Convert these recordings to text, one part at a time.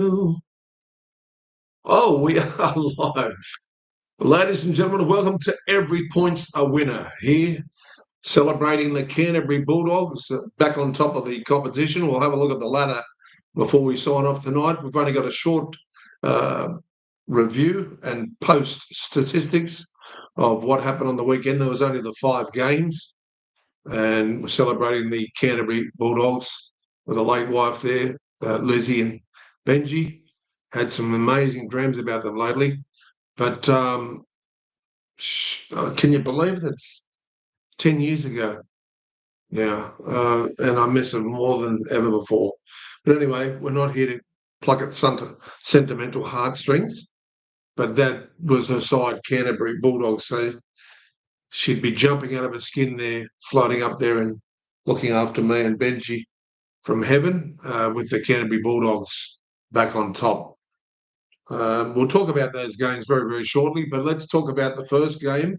Oh, we are live. Ladies and gentlemen, welcome to Every Point's a Winner here, celebrating the Canterbury Bulldogs back on top of the competition. We'll have a look at the ladder before we sign off tonight. We've only got a short uh, review and post statistics of what happened on the weekend. There was only the 5 games, and we're celebrating the Canterbury Bulldogs with a late wife there, Lizzie and Benji. Had some amazing dreams about them lately. But can you believe that's 10 years ago now? And I miss them more than ever before. But anyway, we're not here to pluck at sentimental heartstrings. But that was her side, Canterbury Bulldogs. So she'd be jumping out of her skin there, floating up there and looking after me and Benji from heaven with the Canterbury Bulldogs back on top. We'll talk about those games very, very shortly, but let's talk about the first game.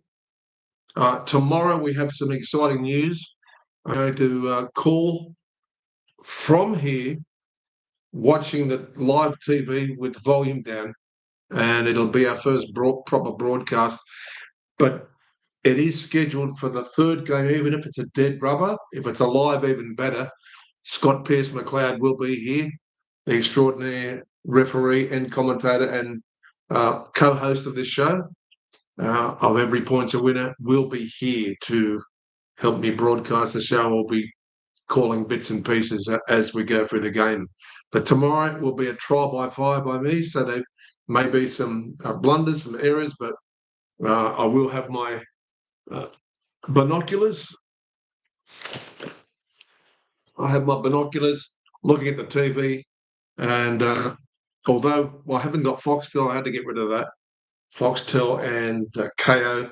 Tomorrow we have some exciting news. I'm going to call from here, watching the live TV with volume down, and it'll be our first proper broadcast. But it is scheduled for the third game, even if it's a dead rubber. If it's a live, even better. Scott Pearce-McLeod will be here, the extraordinary referee and commentator and co-host of this show. Of Every Point's a Winner, will be here to help me broadcast the show. We'll be calling bits and pieces as we go through the game. But tomorrow will be a trial by fire by me, so there may be some blunders, some errors, but I will have my binoculars. I have my binoculars looking at the TV, and although I haven't got Foxtel, I had to get rid of that. Foxtel and KO,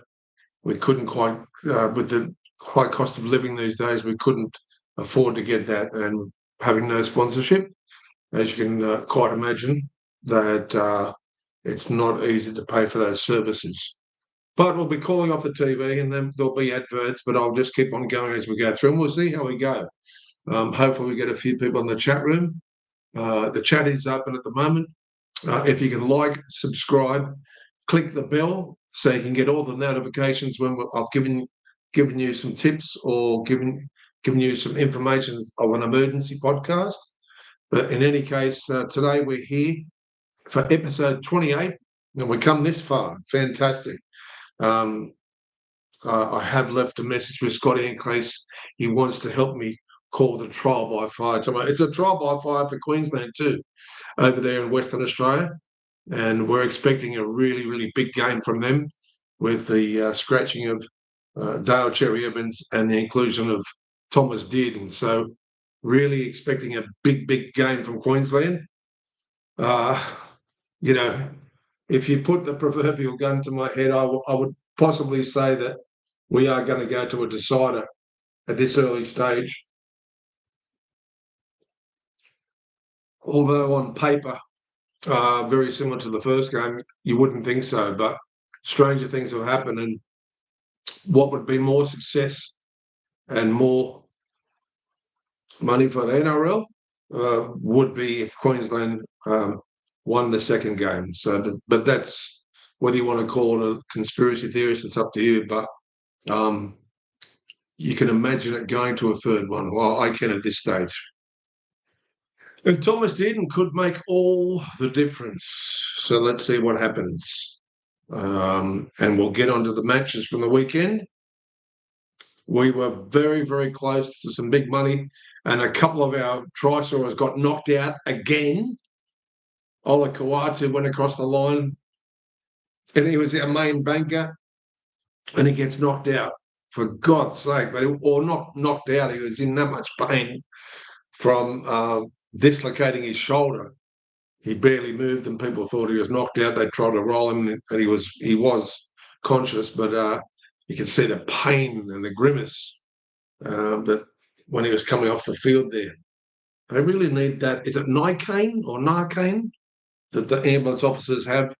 we couldn't quite, with the high cost of living these days, we couldn't afford to get that, and having no sponsorship, as you can quite imagine, that it's not easy to pay for those services. But we'll be calling off the TV, and then there'll be adverts, but I'll just keep on going as we go through, and we'll see how we go. Hopefully we get a few people in the chat room. The chat is open at the moment. If you can like, subscribe, click the bell so you can get all the notifications when I've given you some tips or given you some information of an emergency podcast. But in any case, today we're here for episode 28, and we come this far. Fantastic. I have left a message with Scotty in case he wants to help me call the trial by fire tomorrow. It's a trial by fire for Queensland too, over there in Western Australia. And we're expecting a really, really big game from them with the scratching of Dale Cherry Evans and the inclusion of Thomas Dearden. So really expecting a big, big game from Queensland. You know, if you put the proverbial gun to my head, I would possibly say that we are going to go to a decider at this early stage. Although on paper, very similar to the first game, you wouldn't think so, but stranger things have happened. And what would be more success and more money for the NRL would be if Queensland won the second game. So, but that's whether you want to call it a conspiracy theorist, it's up to you. But you can imagine it going to a third one. Well, I can at this stage. And Thomas Dearden could make all the difference. So let's see what happens. And we'll get on to the matches from the weekend. We were very, very close to some big money, and a couple of our try scorers got knocked out again. Ola Kawatu went across the line, and he was our main banker, and he gets knocked out, for God's sake. Or not knocked out, he was in that much pain from dislocating his shoulder. He barely moved, and people thought he was knocked out. They tried to roll him, and he was conscious, but you could see the pain and the grimace that when he was coming off the field there. They really need that. Is it Narcan that the ambulance officers have?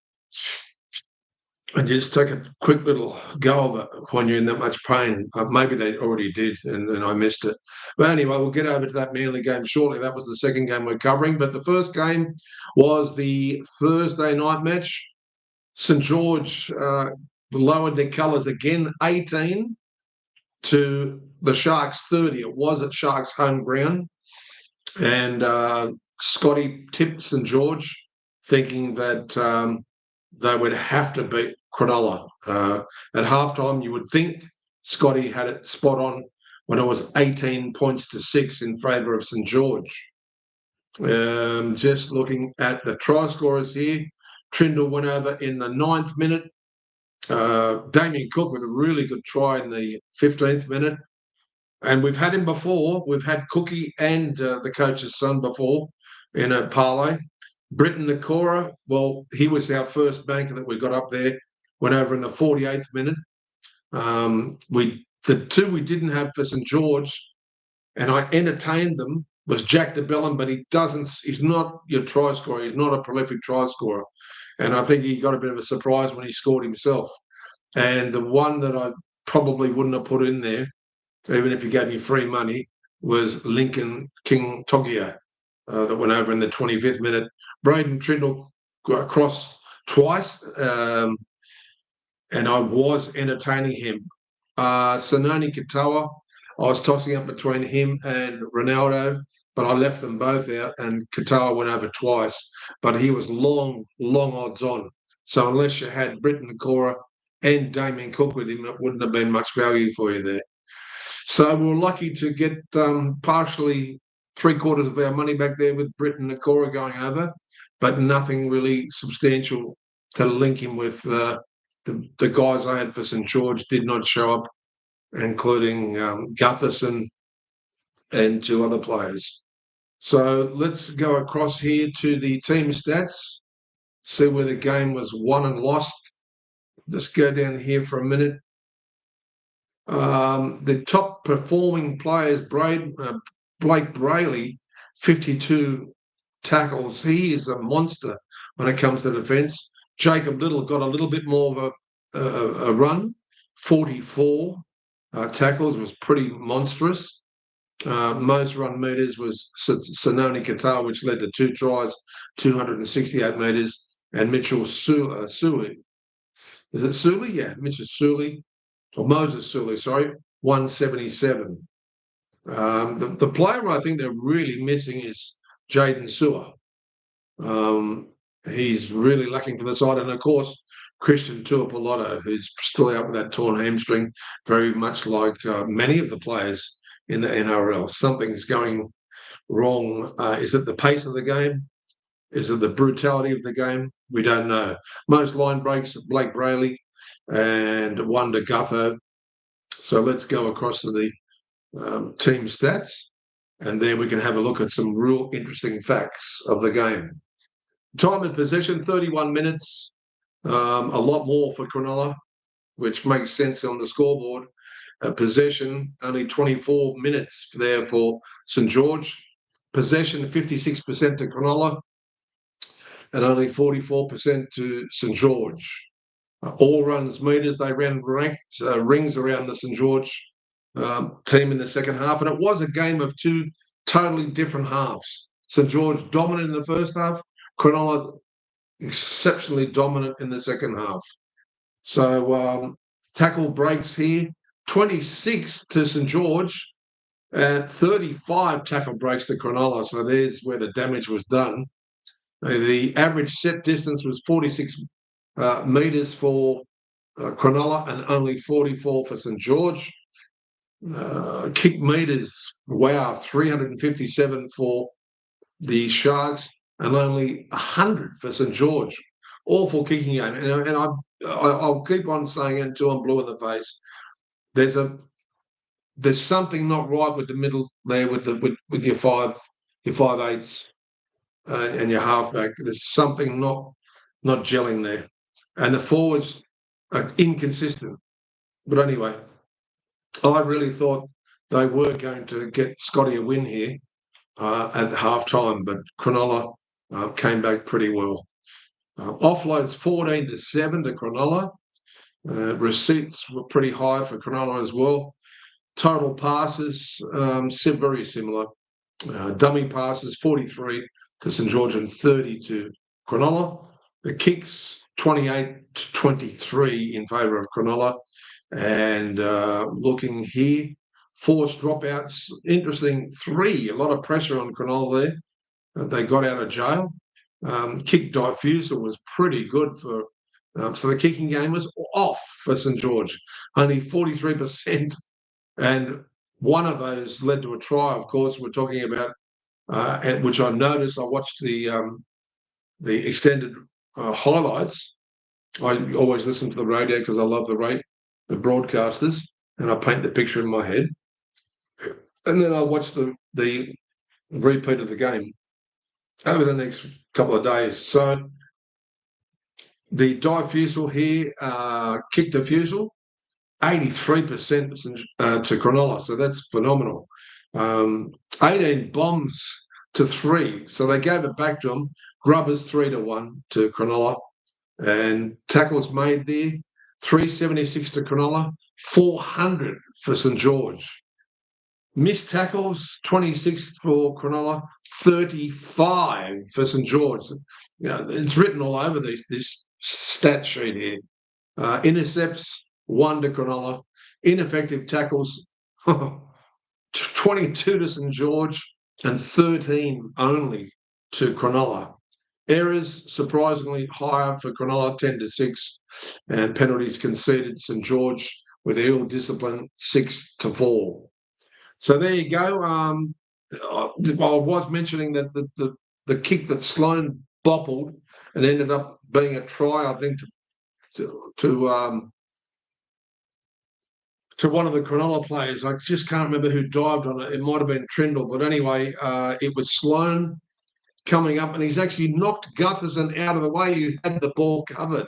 and just take a quick little go of it when you're in that much pain. Maybe they already did, and I missed it. But anyway, we'll get over to that Manly game shortly. That was the second game we're covering. But the first game was the Thursday night match. St George lowered their colours again, 18 to the Sharks 30. It was at Sharks home ground. And Scotty tipped St George, thinking that they would have to beat Cronulla. At halftime, you would think Scotty had it spot on when it was 18 points to 6 in favour of St George. Just looking at the try scorers here, Trindle went over in the 9th minute. Damien Cook with a really good try in the 15th minute. And we've had him before. We've had Cookie and the coach's son before in a parlay. Britton Nakora, well, he was our first banker that we got up there, went over in the 48th minute. The two we didn't have for St George, and I entertained them, was Jack de Belin, but he's not your try scorer. He's not a prolific try scorer. And I think he got a bit of a surprise when he scored himself. And the one that I probably wouldn't have put in there, even if you gave me free money, was Lincoln King Togia that went over in the 25th minute. Braden Trindle crossed twice, and I was entertaining him. Sanoni Katoa, I was tossing up between him and Ronaldo, but I left them both out, and Katoa went over twice, but he was long odds on. So unless you had Britton Nakora and Damien Cook with him, it wouldn't have been much value for you there. So we were lucky to get partially 3/4 of our money back there with Britton Nakora going over, but nothing really substantial to link him with the guys I had for St George did not show up, including Gutherson and 2 other players. So let's go across here to the team stats, see where the game was won and lost. Just go down here for a minute. The top performing players, Blake Brayley, 52 tackles. He is a monster when it comes to defence. Jacob Little got a little bit more of a run, 44 tackles, was pretty monstrous. Most run metres was Sanoni Qatar, which led to 2 tries, 268 metres, and Mitchell Suli. Is it Suli? Yeah, Mitchell Suli. Or Moses Suli, sorry, 177. The player I think they're really missing is Jaden Sewer. He's really lacking for the side. And, of course, Christian Tuapolotto, who's still out with that torn hamstring, very much like many of the players in the NRL. Something's going wrong. Is it the pace of the game? Is it the brutality of the game? We don't know. Most line breaks, Blake Brayley and Wonder Gutho. So let's go across to the team stats, and then we can have a look at some real interesting facts of the game. Time and possession, 31 minutes, a lot more for Cronulla, which makes sense on the scoreboard. Possession, only 24 minutes there for St George. Possession, 56% to Cronulla, and only 44% to St George. All runs meters, they ran rings around the St George team in the second half, and it was a game of 2 totally different halves. St George dominant in the first half, Cronulla exceptionally dominant in the second half. So tackle breaks here, 26 to St George, 35 tackle breaks to Cronulla. So there's where the damage was done. The average set distance was 46 metres for Cronulla and only 44 for St George. Kick metres, wow, 357 for the Sharks and only 100 for St George. Awful kicking game, and I'll keep on saying it until I'm blue in the face. There's something not right with the middle there with your 5/8 and your halfback. There's something not gelling there, and the forwards are inconsistent. But anyway, I really thought they were going to get Scotty a win here at half time, but Cronulla came back pretty well. Offloads 14-7 to Cronulla, Receipts were pretty high for Cronulla as well. Total passes, very similar. Dummy passes, 43 to St George and 30 to Cronulla. The kicks, 28 to 23 in favour of Cronulla. And looking here, forced dropouts, interesting, 3, a lot of pressure on Cronulla there. They got out of jail. Kick diffusal was pretty good for, so the kicking game was off for St George, only 43%. And one of those led to a try, of course. We're talking about, which I noticed. I watched the extended highlights. I always listen to the radio because I love the broadcasters, and I paint the picture in my head. And then I watch the repeat of the game over the next couple of days. So the diffusal here, kick diffusal, 83% to Cronulla, so that's phenomenal. 18 bombs to 3, so they gave it back to them. Grubbers 3-1 to Cronulla, and tackles made there, 376 to Cronulla, 400 for St George. Missed tackles, 26 for Cronulla, 35 for St George. It's written all over this stat sheet here. Intercepts, 1 to Cronulla. Ineffective tackles, 22 to St George and 13 only to Cronulla. Errors, surprisingly higher for Cronulla, 10-6. And penalties conceded, St George, with ill discipline, 6-4. So there you go. I was mentioning that the kick that Sloan boppled and ended up being a try, I think, to one of the Cronulla players. I just can't remember who dived on it. It might have been Trindle, but anyway, it was Sloan coming up, and he's actually knocked Gutherson out of the way. He had the ball covered,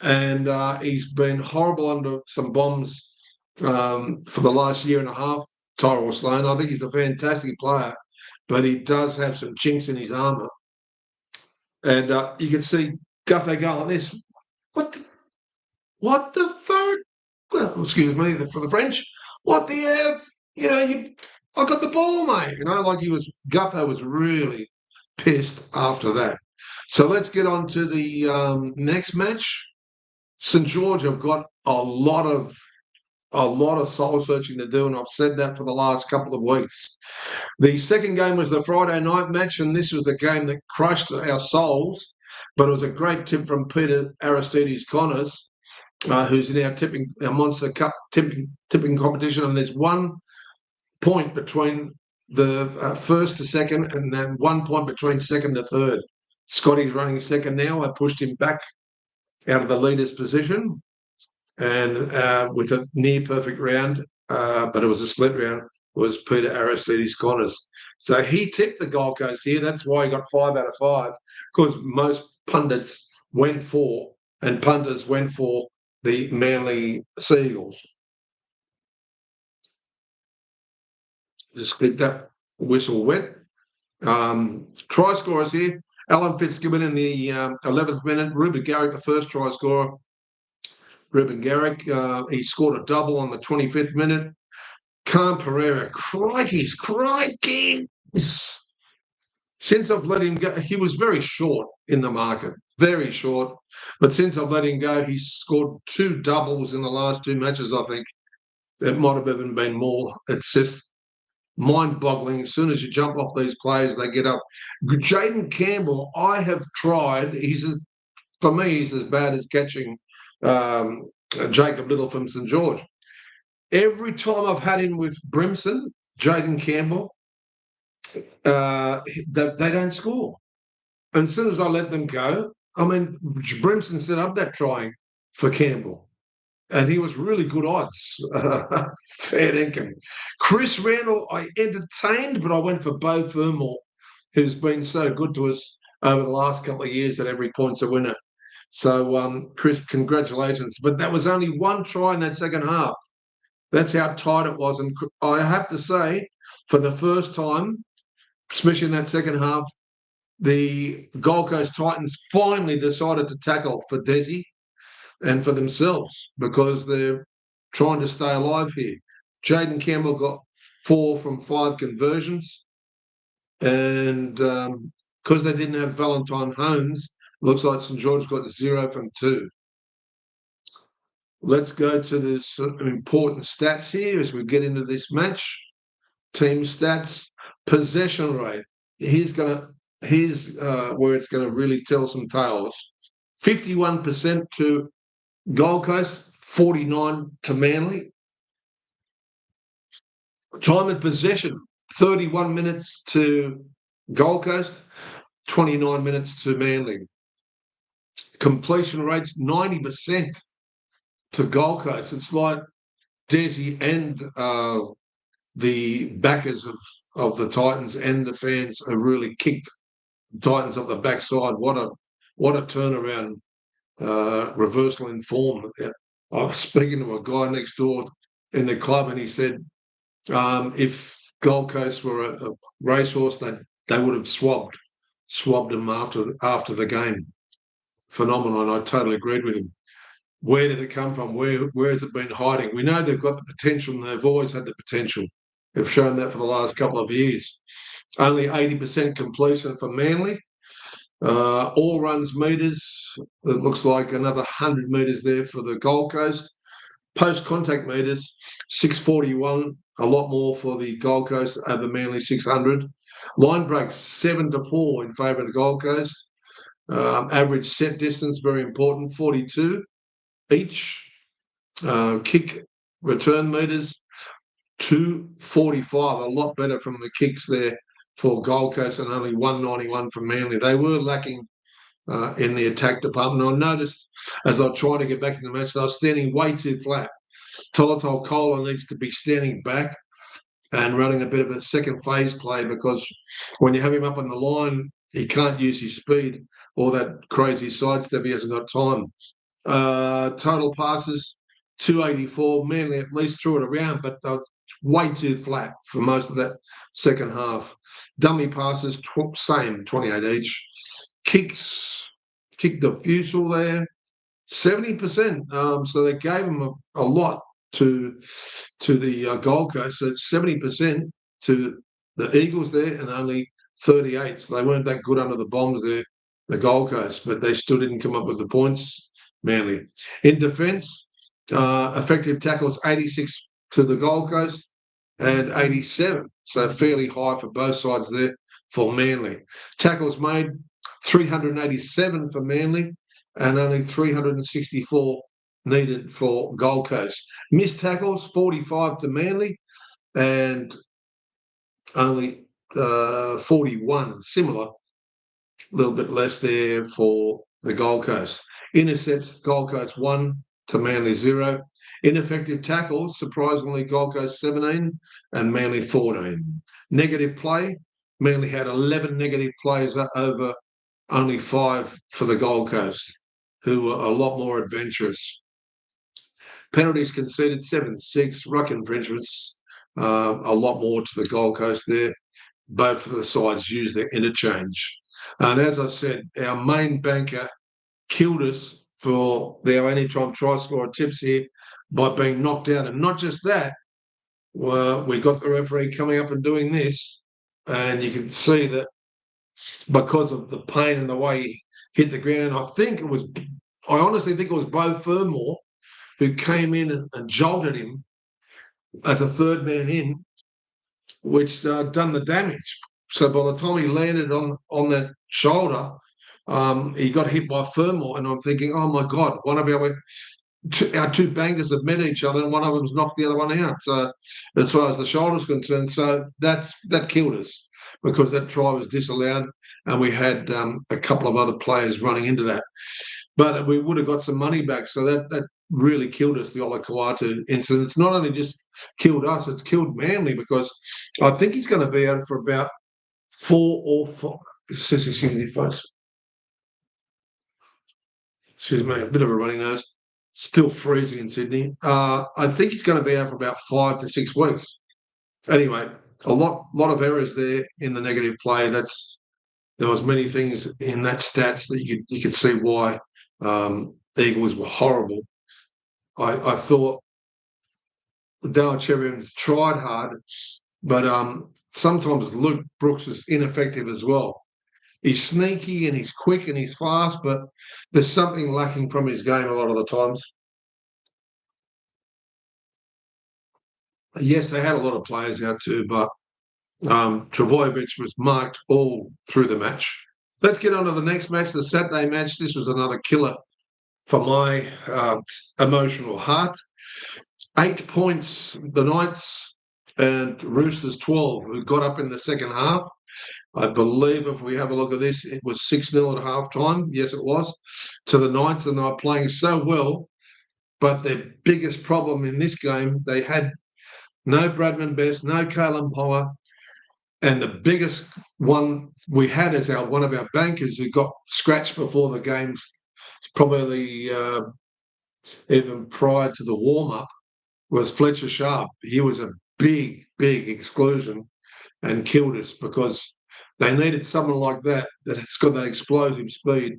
and he's been horrible under some bombs for the last year and a half. Tyrell Sloan, I think he's a fantastic player, but he does have some chinks in his armour. And you can see Gutho go like this. What the fuck? Well, excuse me for the French. What the F? I got the ball, mate. Gutho was really pissed after that. So let's get on to the next match. St George have got a lot of soul searching to do, and I've said that for the last couple of weeks. The second game was the Friday night match, and this was the game that crushed our souls. But it was a great tip from Peter Aristides Connors, who's in our Monster Cup tipping competition, and there's 1 point between the first to second, and then 1 point between second to third. Scotty's running second now. I pushed him back out of the leader's position, and with a near perfect round, but it was a split round, was Peter Aristides Connors. So he tipped the Gold Coast here. That's why he got 5 out of 5, because most pundits went for, and punters went for, the Manly Seagulls. Just click that whistle wet. Try scorers here. Alan Fitzgibbon in the 11th minute. Ruben Garrick, the first try scorer. Ruben Garrick, he scored a double on the 25th minute. Khan Pereira, crikeys. Since I've let him go, he was very short in the market, very short. But since I've let him go, he's scored 2 doubles in the last 2 matches, I think. It might have even been more. It's just mind-boggling. As soon as you jump off these players, they get up. Jaden Campbell, I have tried. For me, he's as bad as catching Jacob Little from St George. Every time I've had him with Brimson, Jaden Campbell, they don't score. And as soon as I let them go, Brimson set up that trying for Campbell, and he was really good odds. Fair dinkum. Chris Randall, I entertained, but I went for Bo Fermor, who's been so good to us over the last couple of years that every point's a winner. So, Chris, congratulations. But that was only 1 try in that second half. That's how tight it was. And I have to say, for the first time, especially in that second half, the Gold Coast Titans finally decided to tackle for Desi. and for themselves because they're trying to stay alive here. Jaden Campbell got 4 from 5 conversions, and because they didn't have Valentine Holmes, looks like St George got 0 from 2. Let's go to this important stats here as we get into this match. Team stats, possession rate. Here's where it's going to really tell some tales. 51% to Gold Coast, 49 to Manly. Time in possession, 31 minutes to Gold Coast, 29 minutes to Manly. Completion rates, 90% to Gold Coast. It's like Desi and the backers of the Titans and the fans have really kicked the Titans up the backside. What a turnaround, reversal in form. I was speaking to a guy next door in the club, and he said if Gold Coast were a racehorse, they would have swabbed them after the game. Phenomenal, and I totally agreed with him. Where did it come from? Where has it been hiding? We know they've got the potential, and they've always had the potential. They've shown that for the last couple of years. Only 80% completion for Manly. All runs meters. It looks like another 100 meters there for the Gold Coast. Post-contact meters, 641, a lot more for the Gold Coast over Manly 600. Line breaks 7-4 in favour of the Gold Coast. Average set distance, very important, 42 each. Kick return meters, 245, a lot better from the kicks there for Gold Coast and only 191 from Manly. They were lacking in the attack department. I noticed as I was trying to get back in the match, they were standing way too flat. Tolotol Kola needs to be standing back and running a bit of a second phase play, because when you have him up on the line, he can't use his speed or that crazy sidestep. He hasn't got time. Total passes, 284. Manly at least threw it around, but they were way too flat for most of that second half. Dummy passes, same, 28 each. Kick defusal there, 70%. So they gave them a lot to the Gold Coast. So 70% to the Eagles there and only 38. So they weren't that good under the bombs there, the Gold Coast, but they still didn't come up with the points, Manly. In defence, effective tackles 86 to the Gold Coast and 87. So fairly high for both sides there for Manly. Tackles made, 387 for Manly and only 364 needed for Gold Coast. Missed tackles, 45 to Manly and only 41, similar, a little bit less there for the Gold Coast. Intercepts, Gold Coast 1 to Manly 0. Ineffective tackles, surprisingly, Gold Coast 17 and Manly 14. Negative play, Manly had 11 negative plays over only 5 for the Gold Coast, who were a lot more adventurous. Penalties conceded, 7-6. Ruck infringements, a lot more to the Gold Coast there. Both of the sides used their interchange. And as I said, our main banker killed us for their anytime try scorer tips here by being knocked out. And not just that, we got the referee coming up and doing this, and you can see that because of the pain and the way he hit the ground. And I honestly think it was Beau Fermor who came in and jolted him as a third man in, which done the damage. So by the time he landed on that shoulder, he got hit by Fermor, and I'm thinking, oh my God, one of our two bankers have met each other, and one of them's knocked the other one out. So as far as the shoulder's concerned, so that killed us, because that try was disallowed, and we had a couple of other players running into that. But we would have got some money back. So that really killed us, the Ola Kawatu incident. It's not only just killed us, it's killed Manly, because I think he's going to be out for about 4 or 5. Excuse me, folks. Excuse me, a bit of a runny nose. Still freezing in Sydney. I think he's going to be out for about 5 to 6 weeks. Anyway, a lot of errors there in the negative play. There was many things in that stats that you could see why Eagles were horrible. I thought Dale Cherry's tried hard, but sometimes Luke Brooks is ineffective as well. He's sneaky and he's quick and he's fast, but there's something lacking from his game a lot of the times. Yes, they had a lot of players out too, but Travojevic was marked all through the match. Let's get on to the next match, the Saturday match. This was another killer for my emotional heart. 8 points, the Knights, and Roosters 12, who got up in the second half. I believe if we have a look at this, it was 6-0 at half time. Yes, it was, to the Knights, and they were playing so well. But their biggest problem in this game, they had no Bradman Best, no Kalen Power, and the biggest one we had as one of our bankers who got scratched before the games, probably even prior to the warm-up, was Fletcher Sharp. He was a big, big exclusion and killed us because they needed someone like that has got that explosive speed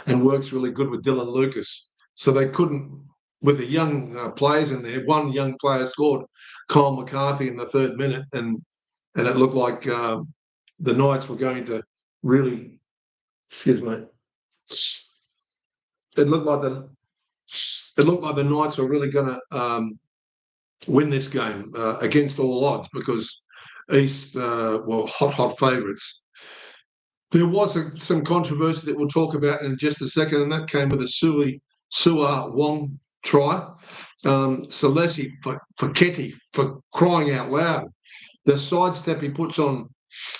and works really good with Dylan Lucas. So they couldn't, with the young players in there, one young player scored, Kyle McCarthy, in the 3rd minute, and it looked like the Knights were going to really, excuse me, it looked like the Knights were really going to win this game against all odds because East were hot favourites. There was some controversy that we'll talk about in just a second, and that came with the Sua Wong try. Celesi for Ketty, for crying out loud. The sidestep he puts on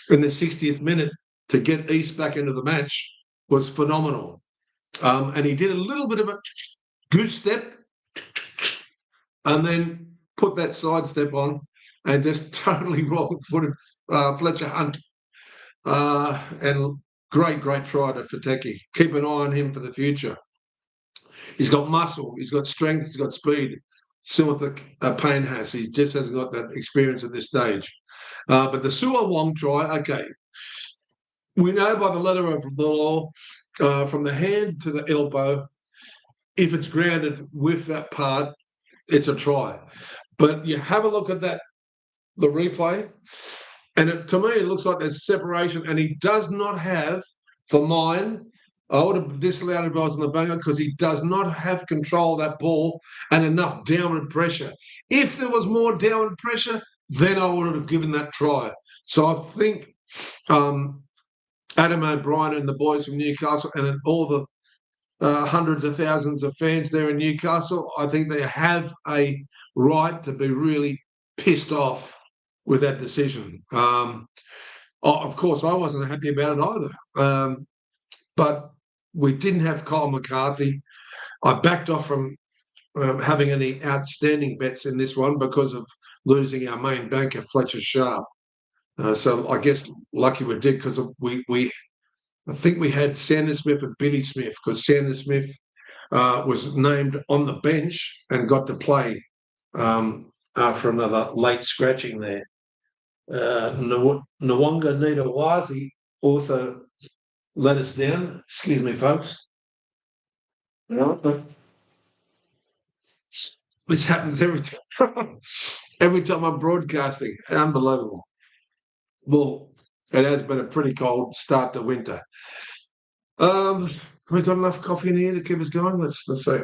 in the 60th minute to get East back into the match was phenomenal. And he did a little bit of a goose step and then put that sidestep on and just totally wrong-footed Fletcher Hunt. And great try to Fateki. Keep an eye on him for the future. He's got muscle, he's got strength, he's got speed. Similar to Payne has. He just hasn't got that experience at this stage. But the Sua Wong try, okay. We know by the letter of the law, from the hand to the elbow, if it's grounded with that part, it's a try. But you have a look at the replay, and to me, it looks like there's separation, and he does not have, for mine, I would have disallowed if I was on the bunker because he does not have control of that ball and enough downward pressure. If there was more downward pressure, then I would have given that try. So I think Adam O'Brien and the boys from Newcastle and all the hundreds of thousands of fans there in Newcastle, I think they have a right to be really pissed off with that decision. Of course, I wasn't happy about it either. But we didn't have Kyle McCarthy. I backed off from having any outstanding bets in this one because of losing our main banker, Fletcher Sharp. So I guess lucky we did because I think we had Sanders Smith and Billy Smith because Sanders Smith was named on the bench and got to play after another late scratching there. Nwanga Nitawazi also let us down. Excuse me, folks. This happens every time. Every time I'm broadcasting. Unbelievable. Well, it has been a pretty cold start to winter. We got enough coffee in here to keep us going? Let's see.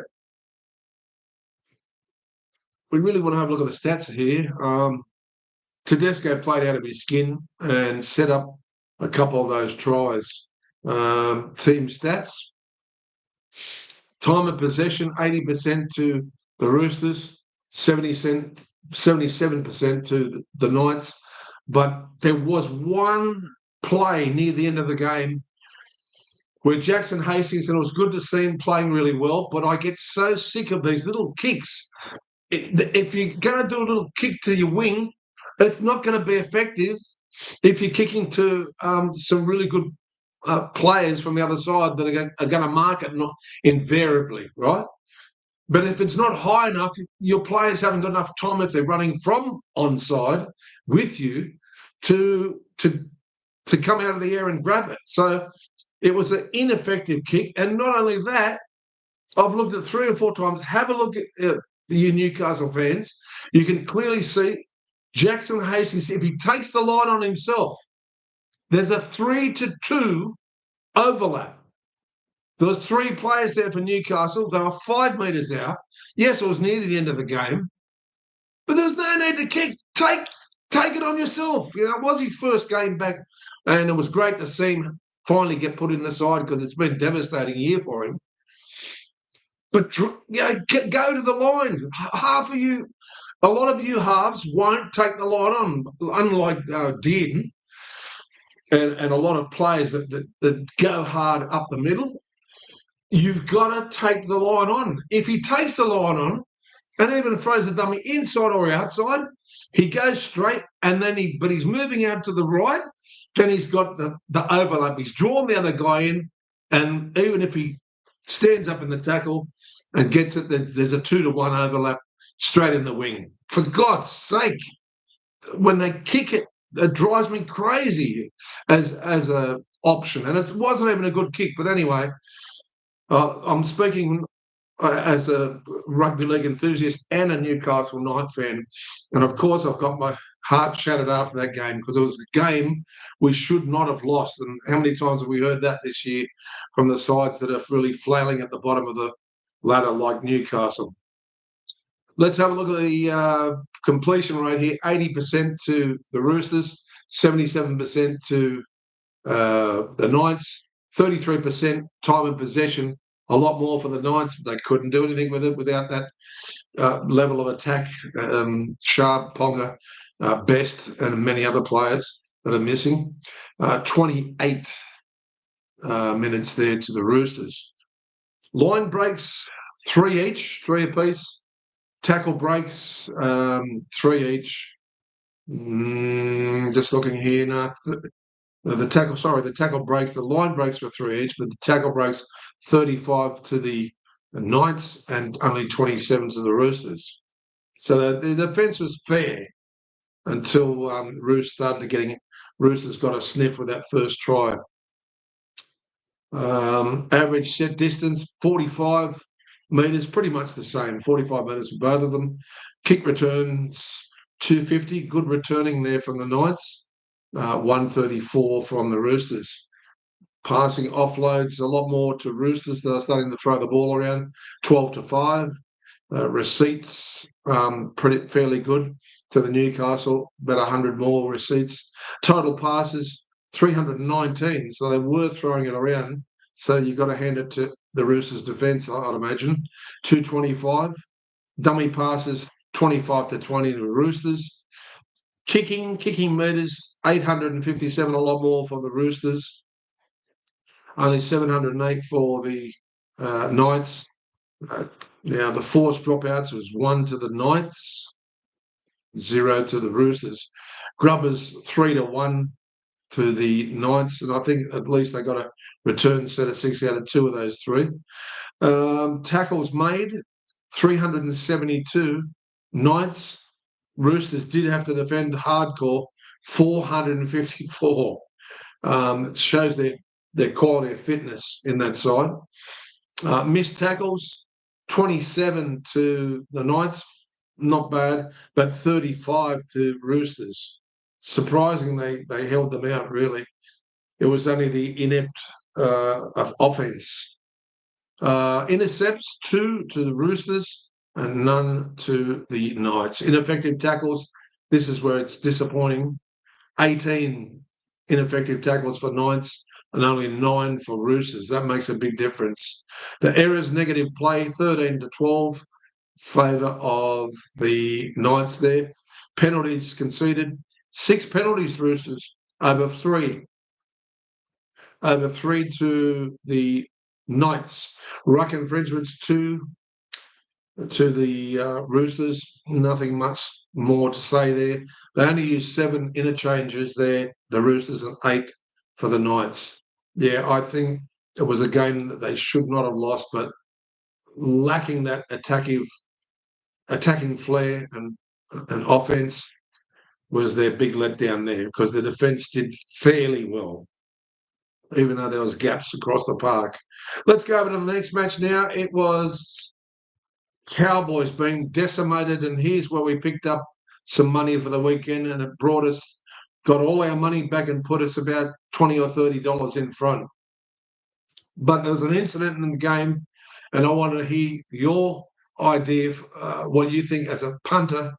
We really want to have a look at the stats here. Tedesco played out of his skin and set up a couple of those tries. Team stats. Time of possession, 80% to the Roosters, 77% to the Knights. But there was one play near the end of the game where Jackson Hastings, and it was good to see him playing really well, but I get so sick of these little kicks. If you're going to do a little kick to your wing, it's not going to be effective if you're kicking to some really good players from the other side that are going to mark it not invariably, right? But if it's not high enough, your players haven't got enough time if they're running from onside with you to come out of the air and grab it. So it was an ineffective kick. And not only that, I've looked at 3 or 4 times. Have a look at you Newcastle fans. You can clearly see Jackson Hastings, if he takes the line on himself, there's a 3-2 overlap. There was 3 players there for Newcastle. They were 5 metres out. Yes, it was near the end of the game, but there's no need to kick. Take it on yourself. You know, it was his first game back, and it was great to see him finally get put in the side because it's been a devastating year for him. But go to the line. Half of you, a lot of you halves won't take the line on, unlike Dearden and a lot of players that go hard up the middle. You've got to take the line on. If he takes the line on and even throws the dummy inside or outside, he goes straight and then he's moving out to the right, then he's got the overlap. He's drawn the other guy in, and even if he stands up in the tackle and gets it, there's a 2-to-1 overlap straight in the wing. For God's sake, when they kick it, it drives me crazy as a option. And it wasn't even a good kick. But anyway, I'm speaking as a rugby league enthusiast and a Newcastle Knight fan. And of course, I've got my heart shattered after that game because it was a game we should not have lost. And how many times have we heard that this year from the sides that are really flailing at the bottom of the ladder like Newcastle? Let's have a look at the completion rate here. 80% to the Roosters, 77% to the Knights, 33% time of possession, a lot more for the Knights. They couldn't do anything with it without that level of attack. Sharp, Ponga, Best, and many other players that are missing. 28 minutes there to the Roosters. Line breaks, 3 each, 3 apiece. Tackle breaks, 3 each. Just looking here now. The tackle breaks, the line breaks were 3 each, but the tackle breaks 35 to the Knights and only 27 to the Roosters. So the defence was fair until Roosters got a sniff with that first try. Average set distance, 45 metres, pretty much the same, 45 metres for both of them. Kick returns, 250, good returning there from the Knights. 134 from the Roosters. Passing offloads a lot more to Roosters. They're starting to throw the ball around, 12-5. Receipts, fairly good to the Newcastle, about 100 more receipts. Total passes, 319. So they were throwing it around. So you've got to hand it to the Roosters' defence, I'd imagine. 225. Dummy passes, 25-20 to the Roosters. Kicking metres, 857, a lot more for the Roosters. Only 708 for the Knights. Now, the forced dropouts was 1 to the Knights, 0 to the Roosters. Grubbers, 3-1 to the Knights, and I think at least they got a return set of 6 out of 2 of those 3. Tackles made, 372. Knights, Roosters did have to defend hardcore, 454. It shows their quality of fitness in that side. Missed tackles, 27 to the Knights, not bad, but 35 to Roosters. Surprising they held them out, really. It was only the inept offence. Intercepts, 2 to the Roosters and none to the Knights. Ineffective tackles, this is where it's disappointing. 18 ineffective tackles for Knights and only 9 for Roosters. That makes a big difference. The errors, negative play, 13-12, favour of the Knights there. Penalties conceded, 6 penalties, Roosters, over 3. Over 3 to the Knights. Ruck infringements, 2 to the Roosters. Nothing much more to say there. They only used 7 interchanges there, the Roosters, and 8 for the Knights. Yeah, I think it was a game that they should not have lost, but lacking that attacking flair and offence was their big letdown there because the defence did fairly well. even though there was gaps across the park. Let's go over to the next match now. It was Cowboys being decimated, and here's where we picked up some money for the weekend, and it got all our money back and put us about $20 or $30 in front. But there was an incident in the game, and I wanted to hear your idea of what you think as a punter,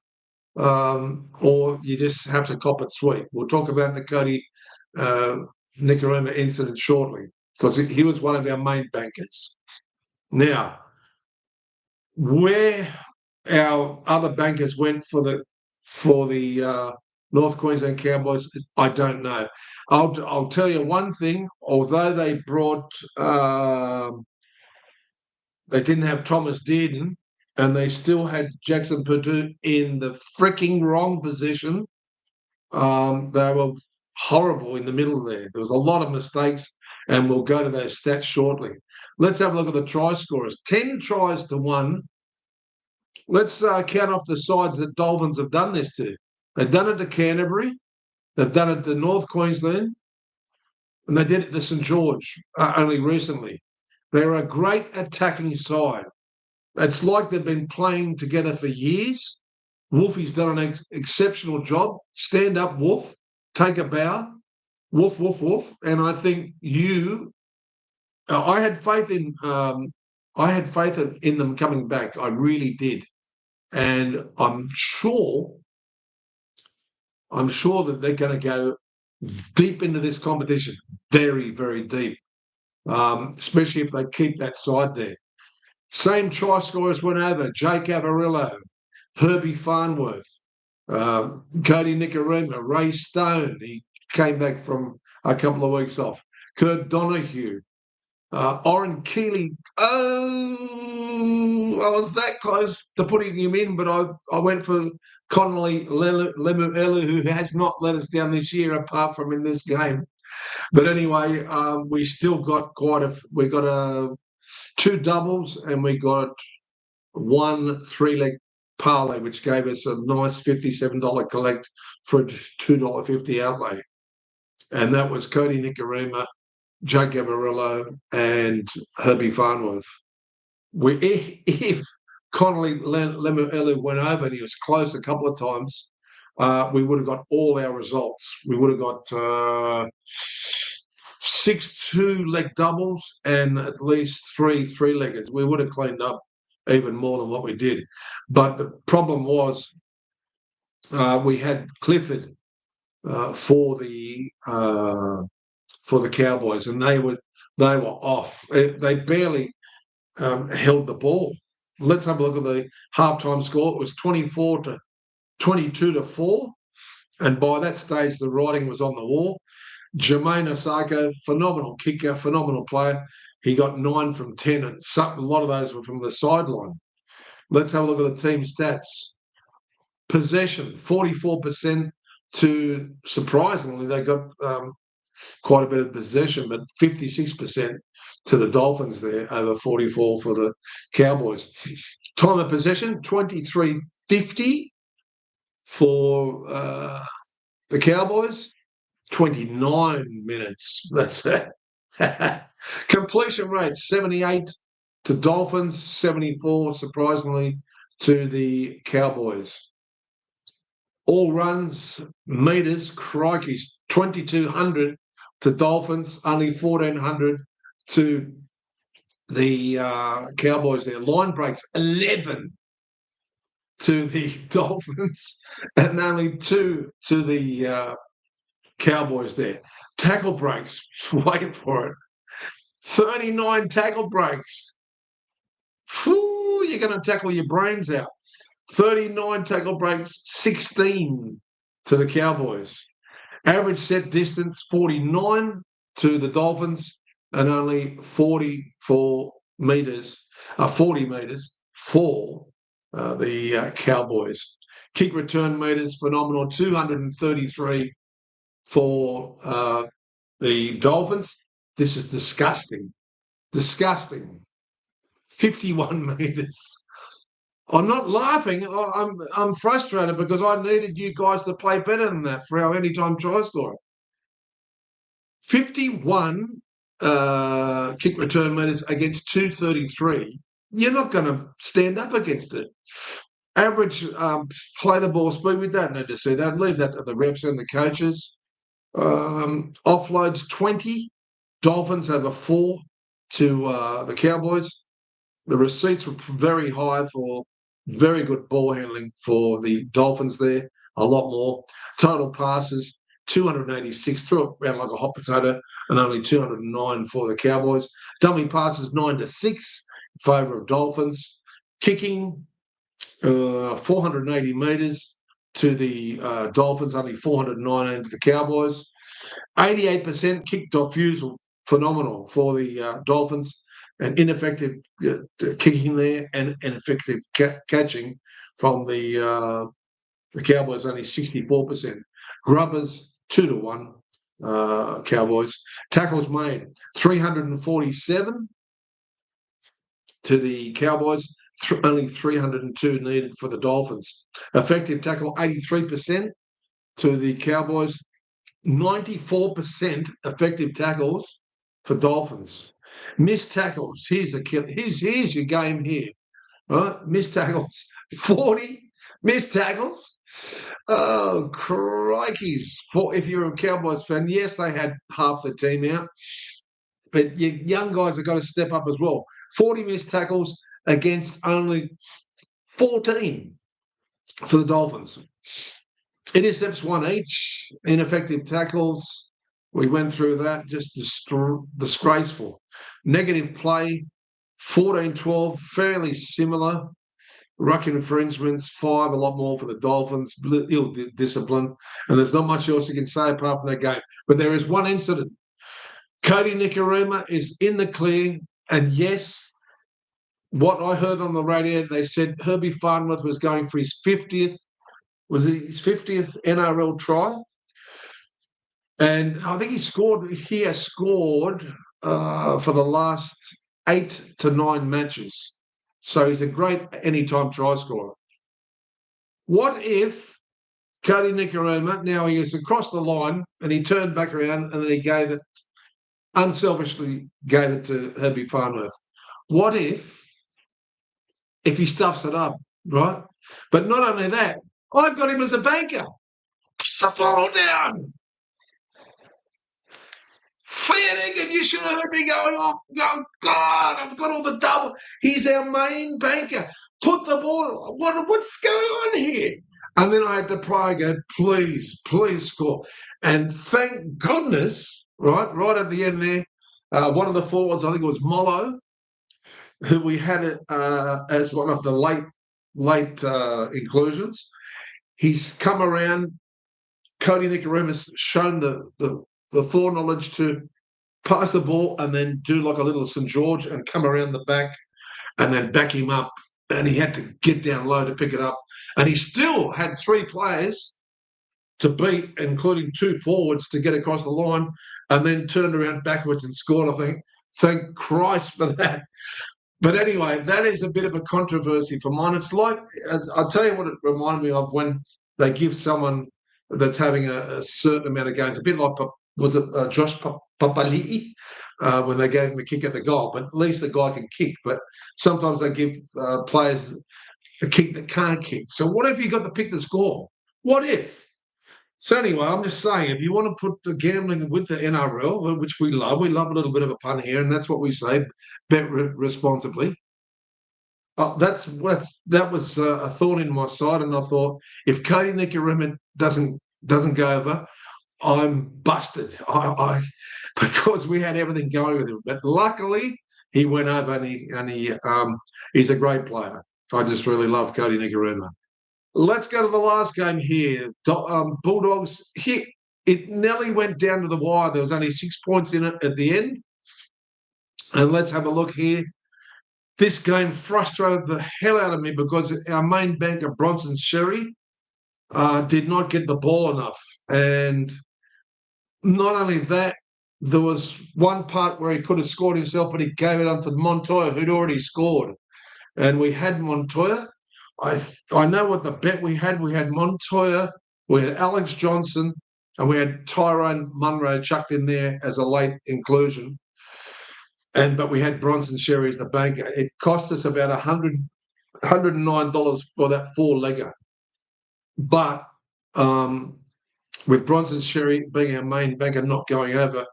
or you just have to cop it sweet. We'll talk about the Cody uh, Nicarima incident shortly, because he was one of our main bankers. Now, where our other bankers went for the North Queensland Cowboys, I don't know. I'll tell you one thing. Although they didn't have Thomas Dearden, and they still had Jackson Purdue in the freaking wrong position. They were horrible in the middle there. There was a lot of mistakes, and we'll go to those stats shortly. Let's have a look at the try scorers. 10 tries to 1. Let's count off the sides that Dolphins have done this to. They've done it to Canterbury. They've done it to North Queensland. And they did it to St George only recently. They're a great attacking side. It's like they've been playing together for years. Wolfie's done an exceptional job. Stand up, Wolf. Take a bow. Wolf, woof, woof. And I think I had faith in them coming back. I really did. And I'm sure that they're going to go deep into this competition, very, very deep, especially if they keep that side there. Same try scorers went over: Jake Avarillo, Herbie Farnworth, Cody Nicarima, Ray Stone. He came back from a couple of weeks off. Kurt Donahue, Oren Keeley. Oh, I was that close to putting him in, but I went for Connolly Lemuelu, who has not let us down this year, apart from in this game. But anyway, we still got we got 2 doubles, and we got 1 3-leg parlay, which gave us a nice $57 collect for a $2.50 outlay. And that was Cody Nicarima, Jake Amarillo, and Herbie Farnworth. If Connolly Lemuelu went over, and he was close a couple of times, we would have got all our results. We would have got 6 2-leg doubles and at least 3 3-leggers. We would have cleaned up even more than what we did. But the problem was we had Clifford for the Cowboys, and they were off. They barely held the ball. Let's have a look at the halftime score. It was 22-4, and by that stage the writing was on the wall. Jermaine Osako, phenomenal kicker, phenomenal player. He got 9 from 10, and a lot of those were from the sideline. Let's have a look at the team stats. Possession, 44% to, surprisingly, they got quite a bit of possession, but 56% to the Dolphins there, over 44 for the Cowboys. Time of possession, 23:50 for the Cowboys, 29 minutes. That's it. Completion rate, 78 to Dolphins, 74, surprisingly, to the Cowboys. All runs, meters, crikey, 2,200 to Dolphins, only 1,400 to the Cowboys there. Line breaks, 11 to the Dolphins, and only 2 to the Cowboys there. Tackle breaks, wait for it, 39 tackle breaks. Whew, you're going to tackle your brains out. 39 tackle breaks, 16 to the Cowboys. Average set distance, 49 to the Dolphins, and only 40 metres for the Cowboys. Kick return metres, phenomenal, 233 for the Dolphins. This is disgusting. Disgusting. 51 metres. I'm not laughing. I'm frustrated because I needed you guys to play better than that for our anytime try scorer. 51 kick return meters against 233. You're not going to stand up against it. Average play the ball speed, we don't need to see that. Leave that to the refs and the coaches. Offloads 20. Dolphins over 4 to the Cowboys. The receipts were very high for very good ball handling for the Dolphins there, a lot more. Total passes, 286, threw it around like a hot potato, and only 209 for the Cowboys. Dummy passes, 9-6 in favour of Dolphins. Kicking, 480 metres to the Dolphins, only 419 to the Cowboys. 88% kick defusal, phenomenal for the Dolphins, and ineffective kicking there and ineffective catching from the Cowboys, only 64%. Grubbers, 2-1, Cowboys. Tackles made, 347 to the Cowboys, only 302 needed for the Dolphins. Effective tackle, 83% to the Cowboys, 94% effective tackles for Dolphins. Missed tackles, here's your game here, right? Missed tackles, 40 missed tackles. Oh, crikeys. If you're a Cowboys fan, yes, they had half the team out, but your young guys have got to step up as well. 40 missed tackles against only 14 for the Dolphins. Intercepts 1 each, ineffective tackles. We went through that, just disgraceful. Negative play, 14-12, fairly similar. Ruck infringements, 5, a lot more for the Dolphins. Ill discipline. And there's not much else you can say apart from that game. But there is one incident. Cody Nicarima is in the clear. And yes, what I heard on the radio, they said Herbie Farnworth was going for his 50th NRL try, and I think he has scored for the last 8 to 9 matches, so he's a great anytime try scorer. What if Cody Nicarima, now he was across the line and he turned back around and then he unselfishly gave it to Herbie Farnworth? What if he stuffs it up, right? But not only that, I've got him as a banker. Put the ball down. Fair and you should have heard me going off. Oh, God, I've got all the double. He's our main banker. Put the ball. What's going on here? And then I had to pray again, please score. And thank goodness, right at the end there, one of the forwards, I think it was Mollo, who we had as one of the late inclusions. He's come around. Cody Nicarima's shown the foreknowledge to pass the ball and then do like a little St. George and come around the back and then back him up. And he had to get down low to pick it up. And he still had 3 players to beat, including 2 forwards, to get across the line, and then turned around backwards and scored, I think. Thank Christ for that. But anyway, that is a bit of a controversy for mine. It's like, I'll tell you what it reminded me of when they give someone that's having a certain amount of games, a bit like, was it Josh Papali'i, when they gave him a kick at the goal? But at least the guy can kick. But sometimes they give players a kick that can't kick. So what if you got to pick the score? What if? So anyway, I'm just saying, if you want to put the gambling with the NRL, which we love a little bit of a pun here, and that's what we say, bet responsibly. That was a thorn in my side, and I thought, if Cody Nicarima doesn't go over, I'm busted. Because we had everything going with him. But luckily, he went over, and he's a great player. I just really love Cody Nicarima. Let's go to the last game here. Bulldogs hit. It nearly went down to the wire. There was only 6 points in it at the end. And let's have a look here. This game frustrated the hell out of me because our main banker, Bronson Sherry, did not get the ball enough. And not only that, there was one part where he could have scored himself, but he gave it on to Montoya, who'd already scored. And we had Montoya. I know what the bet we had. We had Montoya, we had Alex Johnson, and we had Tyrone Munro chucked in there as a late inclusion. But we had Bronson Sherry as the banker. It cost us about $109 for that 4-legger. But with Bronson Sherry being our main banker not going over,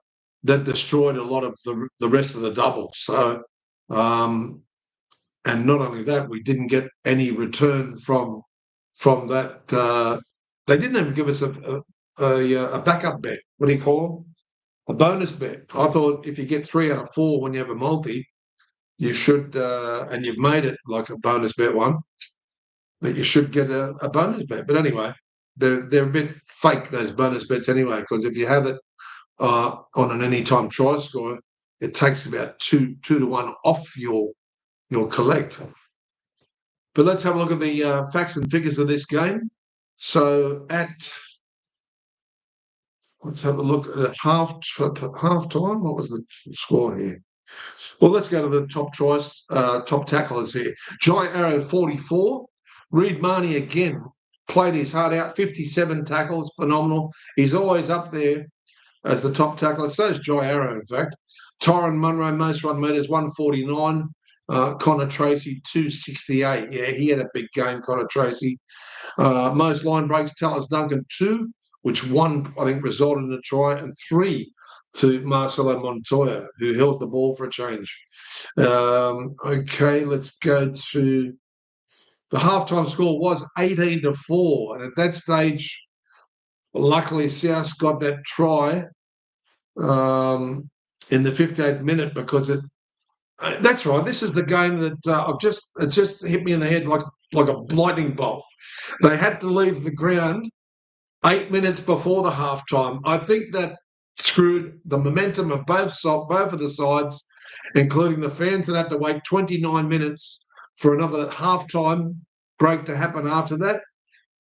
that destroyed a lot of the rest of the doubles. So, and not only that, we didn't get any return from that. They didn't even give us a backup bet. What do you call them? A bonus bet. I thought if you get 3 out of 4 when you have a multi, you should, and you've made it like a bonus bet one, that you should get a bonus bet. But anyway, they're a bit fake, those bonus bets anyway, because if you have it on an anytime try score, it takes about 2 to 1 off your collect. But let's have a look at the facts and figures of this game. So let's have a look at half time. What was the score here? Well, let's go to the top tacklers here. Jai Arrow, 44. Reed Marnie again played his heart out, 57 tackles, phenomenal. He's always up there as the top tackler. So is Jai Arrow, in fact. Tyron Munro, most run meters, 149. Connor Tracy, 268. Yeah, he had a big game, Connor Tracy. Most line breaks, Tallis Duncan, 2, which 1, I think, resulted in a try, and 3 to Marcelo Montoya, who held the ball for a change. Okay, let's go to the halftime score was 18-4. And at that stage, luckily, South got that try in the 58th minute because that's right. This is the game that it just hit me in the head like a lightning bolt. They had to leave the ground 8 minutes before the halftime. I think that screwed the momentum of both of the sides, including the fans that had to wait 29 minutes for another halftime break to happen after that.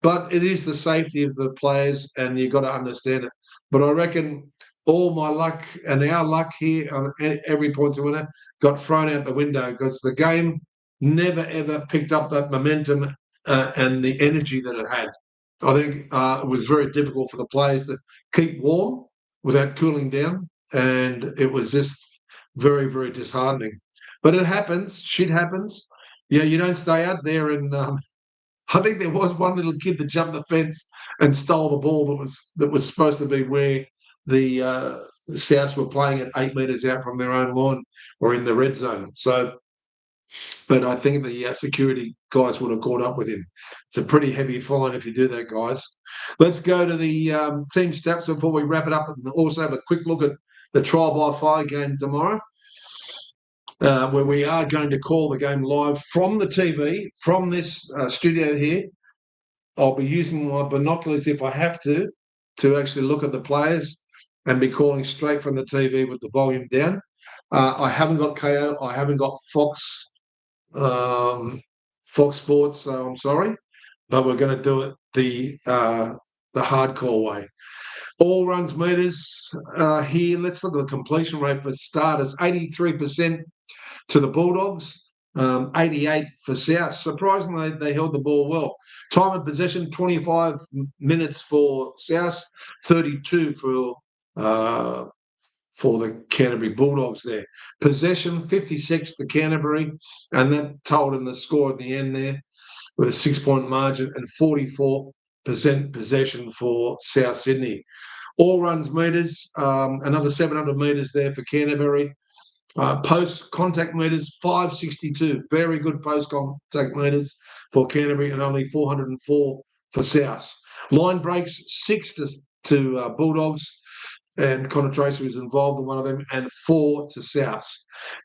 But it is the safety of the players, and you've got to understand it. But I reckon all my luck and our luck here on every points winner got thrown out the window because the game never, ever picked up that momentum and the energy that it had. I think it was very difficult for the players to keep warm without cooling down, and it was just very, very disheartening. But it happens. Shit happens. Yeah, you don't stay out there and I think there was one little kid that jumped the fence and stole the ball that was supposed to be where the Souths were playing at 8 metres out from their own line or in the red zone. So, but I think the security guys would have caught up with him. It's a pretty heavy fine if you do that, guys. Let's go to the team stats before we wrap it up and also have a quick look at the trial by fire game tomorrow. Where we are going to call the game live from the TV, from this studio here. I'll be using my binoculars if I have to actually look at the players and be calling straight from the TV with the volume down. I haven't got KO. I haven't got Fox Sports, so I'm sorry. But we're going to do it the hardcore way. All runs meters here. Let's look at the completion rate for starters. 83% to the Bulldogs, 88 for South. Surprisingly, they held the ball well. Time of possession, 25 minutes for South, 32 for the Canterbury Bulldogs there. Possession, 56 to Canterbury, and that told them the score at the end there with a 6-point margin, and 44% possession for South Sydney. All runs meters, another 700 metres there for Canterbury. Post contact meters, 562. Very good post contact meters for Canterbury, and only 404 for South. Line breaks, 6 to Bulldogs, and Connor Tracy was involved in one of them, and 4 to South.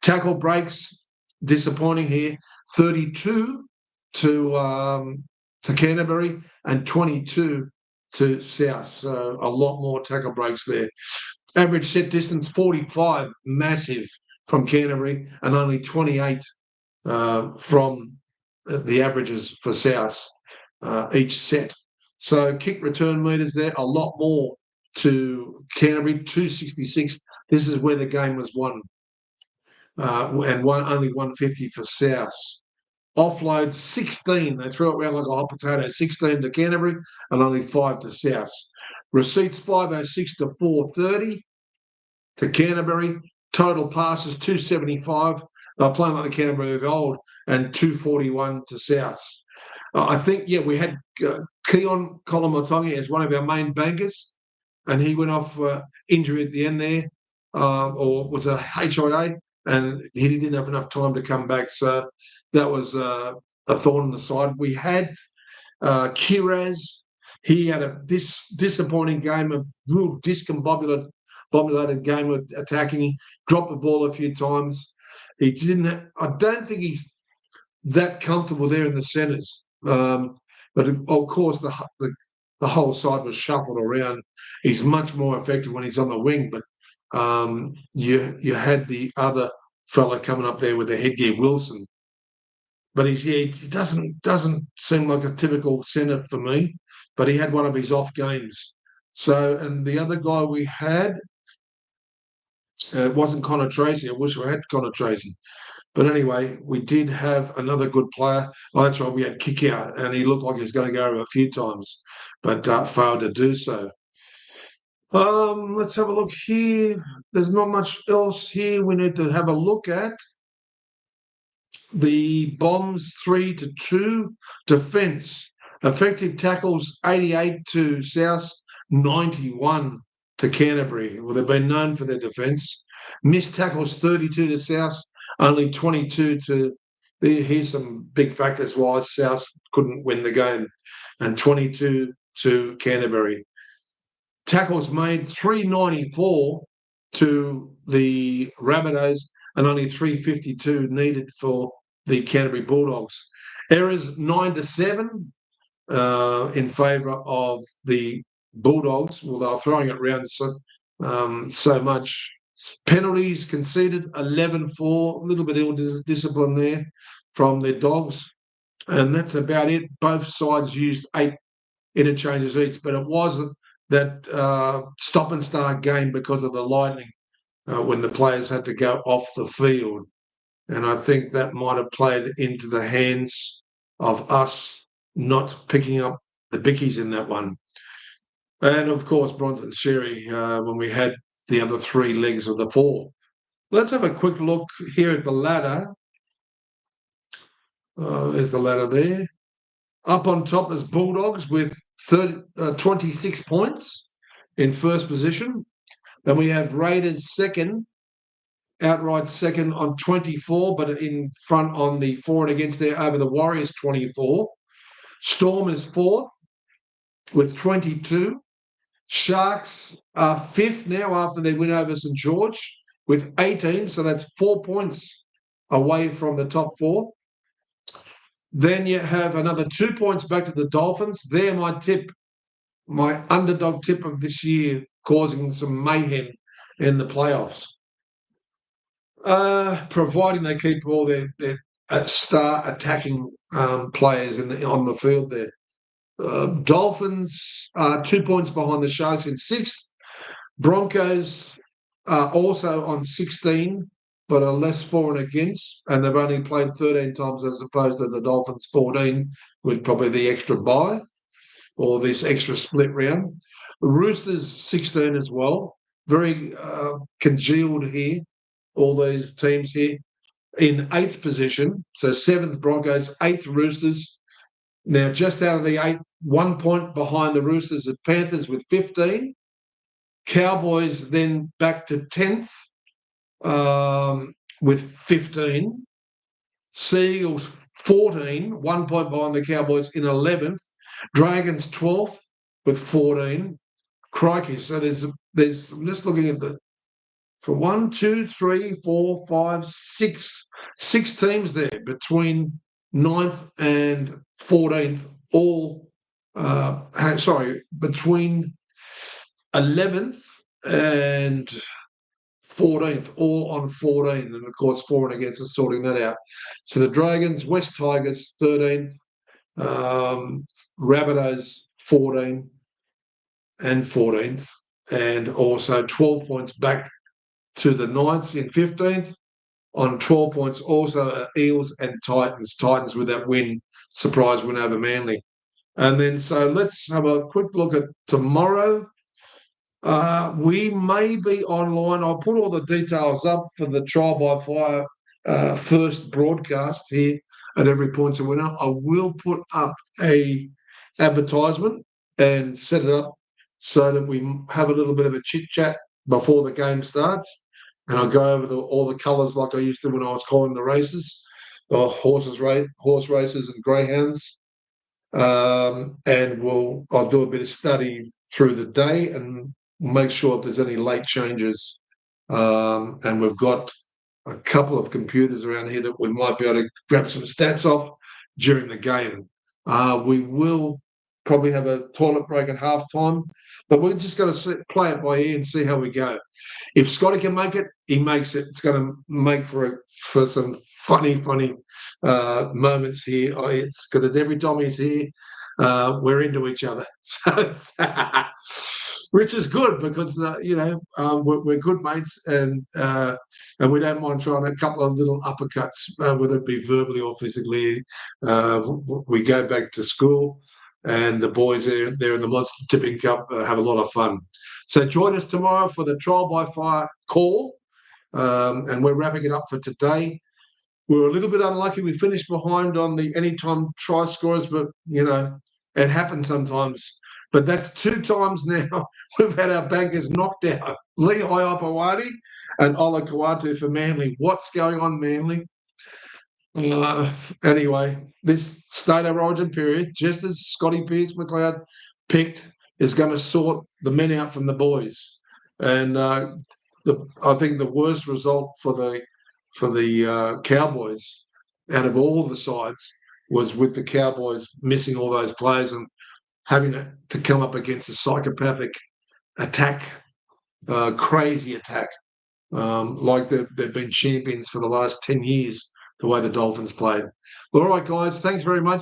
Tackle breaks, disappointing here, 32 to Canterbury and 22 to South. So a lot more tackle breaks there. Average set distance, 45, massive from Canterbury, and only 28 from the averages for South each set. So kick return meters there, a lot more to Canterbury, 266. This is where the game was won. And only 150 for South. Offload, 16. They threw it around like a hot potato. 16 to Canterbury and only 5 to South. Receipts 506 to 430 to Canterbury. Total passes 275. They're playing like the Canterbury of old, and 241 to South. I think, we had Keon Kolomotongi as one of our main bankers, and he went off injury at the end there, or was a HIA, and he didn't have enough time to come back. So that was a thorn in the side. We had Kiraz. He had a disappointing game, a real discombobulated game of attacking. He dropped the ball a few times. He didn't. I don't think he's that comfortable there in the centres. But of course, the whole side was shuffled around. He's much more effective when he's on the wing. But you had the other fella coming up there with the headgear, Wilson. But he doesn't seem like a typical centre for me. But he had one of his off games. So, and the other guy we had, it wasn't Connor Tracy. I wish we had Connor Tracy. But anyway, we did have another good player. Oh, that's right, we had kick out, and he looked like he was going to go over a few times, but failed to do so. Let's have a look here. There's not much else here we need to have a look at. The Bombs 3-2 defence. Effective tackles 88 to South, 91 to Canterbury. Well, they've been known for their defence. Missed tackles 32 to South, only 22 to. Here's some big factors why South couldn't win the game, and 22 to Canterbury. Tackles made 394 to the Rabbitohs, and only 352 needed for the Canterbury Bulldogs. Errors 9-7 in favour of the Bulldogs. Well, they were throwing it around so much. Penalties conceded 11-4, a little bit ill discipline there from their Dogs, and that's about it. Both sides used 8 interchanges each, but it wasn't that stop and start game because of the lightning when the players had to go off the field. And I think that might have played into the hands of us not picking up the bickies in that one. And, of course, Bronson Sherry when we had the other 3 legs of the 4. Let's have a quick look here at the ladder. There's the ladder there. Up on top is Bulldogs with 26 points in first position. Then we have Raiders second, outright second on 24, but in front on the for and against there over the Warriors 24. Storm is fourth with 22. Sharks are fifth now after they win over St George with 18, so that's 4 points away from the top 4. Then you have another 2 points back to the Dolphins. They're my underdog tip of this year, causing some mayhem in the playoffs. Providing they keep all their star attacking players on the field there. Dolphins are 2 points behind the Sharks in 6th. Broncos are also on 16, but are less for and against, and they've only played 13 times as opposed to the Dolphins 14, with probably the extra bye or this extra split round. The Roosters 16 as well. Very congealed here, all these teams here. In 8th position, so 7th Broncos, 8th Roosters. Now, just out of the 8th, 1 point behind the Roosters at Panthers with 15. Cowboys then back to 10th with 15. Seagulls 14, 1 point behind the Cowboys in 11th. Dragons 12th with 14. Crikey, so there's I'm just looking at for 1, 2, 3, 4, 5, 6 teams there between 9th and 14th, all between 11th and 14th, all on 14, and of course for and against is sorting that out. So the Dragons, West Tigers 13th, Rabbitohs 14 and 14th, and also 12 points back to the Knights in 15th. On 12 points, also Eels and Titans. Titans with that surprise win over Manly. And then, so let's have a quick look at tomorrow. We may be online. I'll put all the details up for the Trial by Fire first broadcast here at Every Point's a Winner. I will put up a advertisement and set it up so that we have a little bit of a chit chat before the game starts, and I'll go over all the colours like I used to when I was calling the races, horse races and greyhounds. And I'll do a bit of study through the day and make sure if there's any late changes. And we've got a couple of computers around here that we might be able to grab some stats off during the game. We will probably have a toilet break at halftime, but we're just going to play it by ear and see how we go. If Scotty can make it, he makes it. It's going to make for some funny moments here. It's because every time he's here, we're into each other. Which is good because we're good mates, and we don't mind trying a couple of little uppercuts, whether it be verbally or physically. We go back to school, and the boys there in the Monster Tipping Cup have a lot of fun. So join us tomorrow for the Trial by Fire call, and we're wrapping it up for today. We were a little bit unlucky. We finished behind on the anytime try scorers, but, it happens sometimes. But that's 2 times now we've had our bankers knocked out. Lehigh Opawati and Ola Kawatu for Manly. What's going on, Manly? Anyway, this state of origin period, just as Scotty Pearce-McLeod picked, is going to sort the men out from the boys. And I think the worst result for the Cowboys out of all the sides was with the Cowboys missing all those players and having to come up against a psychopathic attack, crazy attack, like they've been champions for the last 10 years, the way the Dolphins played. All right, guys, thanks very much.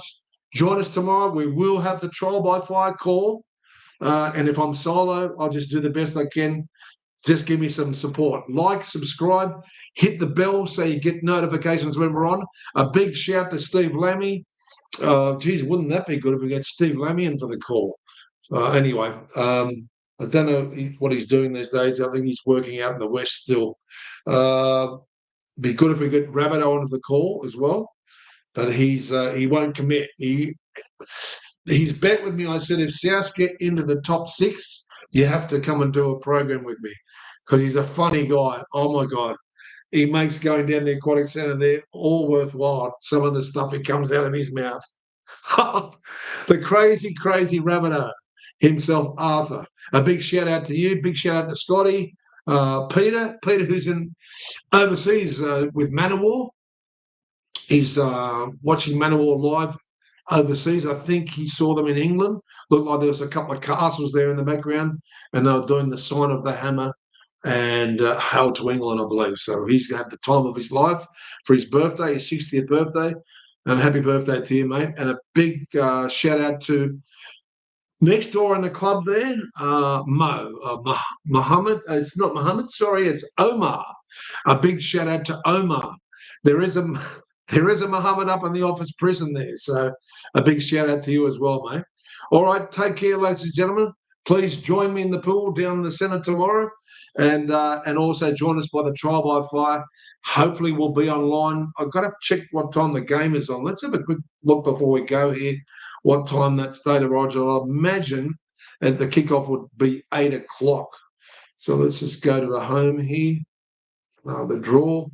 Join us tomorrow. We will have the Trial by Fire call. And if I'm solo, I'll just do the best I can. Just give me some support. Like, subscribe, hit the bell so you get notifications when we're on. A big shout to Steve Lammy. Geez, wouldn't that be good if we get Steve Lammy in for the call? Anyway, I don't know what he's doing these days. I think he's working out in the West still. Be good if we get Rabbitoh onto the call as well. But he won't commit. He's bet with me. I said, if South get into the top 6, you have to come and do a program with me, because he's a funny guy. Oh, my God. He makes going down the Aquatic Centre there all worthwhile, some of the stuff that comes out of his mouth. The crazy Rabbitoh himself, Arthur. A big shout-out to you. Big shout-out to Scotty. Peter, who's in overseas with Manowar. He's watching Manowar live overseas. I think he saw them in England. Looked like there was a couple of castles there in the background, and they were doing the sign of the hammer and Hail to England, I believe. So he's going to have the time of his life for his birthday, his 60th birthday. And happy birthday to you, mate. And a big shout out to next door in the club there, Muhammad. It's not Muhammad, sorry, it's Omar. A big shout out to Omar. There is a Muhammad up in the office prison there. So a big shout out to you as well, mate. All right, take care, ladies and gentlemen. Please join me in the pool down in the centre tomorrow, and also join us by the Trial by Fire. Hopefully we'll be online. I've got to check what time the game is on. Let's have a quick look before we go here, what time that state of origin. I'll imagine at the kickoff would be 8 o'clock. So let's just go to the home here. The draw,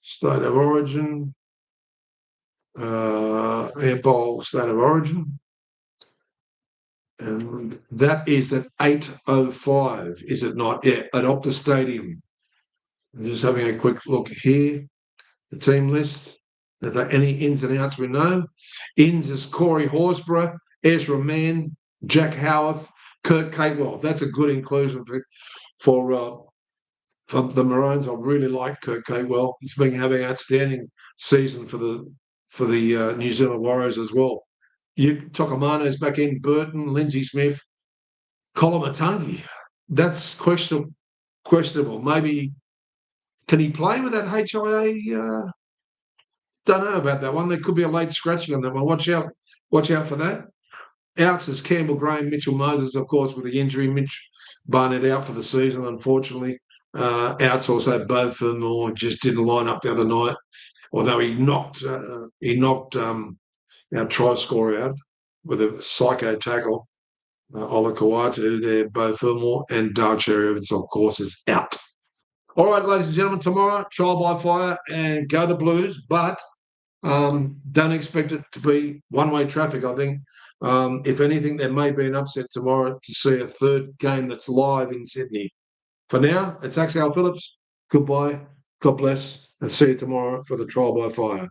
state of origin, Epaw state of origin. And that is at 8:05, is it not? Yeah, at Optus Stadium. I'm just having a quick look here. The team list. Are there any ins and outs we know? Ins is Corey Horsburgh, Ezra Mann, Jack Howarth, Kurt Catewell. That's a good inclusion for the Maroons. I really like Kurt Catewell. He's been having an outstanding season for the New Zealand Warriors as well. Tokomano's back in, Burton, Lindsay Smith, Kolomatangi. That's questionable. Maybe, can he play with that HIA? Don't know about that one. There could be a late scratching on that one. Watch out for that. Outs is Campbell Graham, Mitchell Moses, of course, with the injury. Mitch Barnett out for the season, unfortunately. Outs also Bo Fermor, just didn't line up the other night, although he knocked our try scorer out with a psycho tackle. Ola Kawatu there, Bo Fermor, and Dale Cherry-Evans, of course, is out. All right, ladies and gentlemen, tomorrow, trial by fire and go the Blues, but don't expect it to be one-way traffic, I think. If anything, there may be an upset tomorrow to see a third game that's live in Sydney. For now, it's Axel Phillips. Goodbye, God bless, and see you tomorrow for the trial by fire.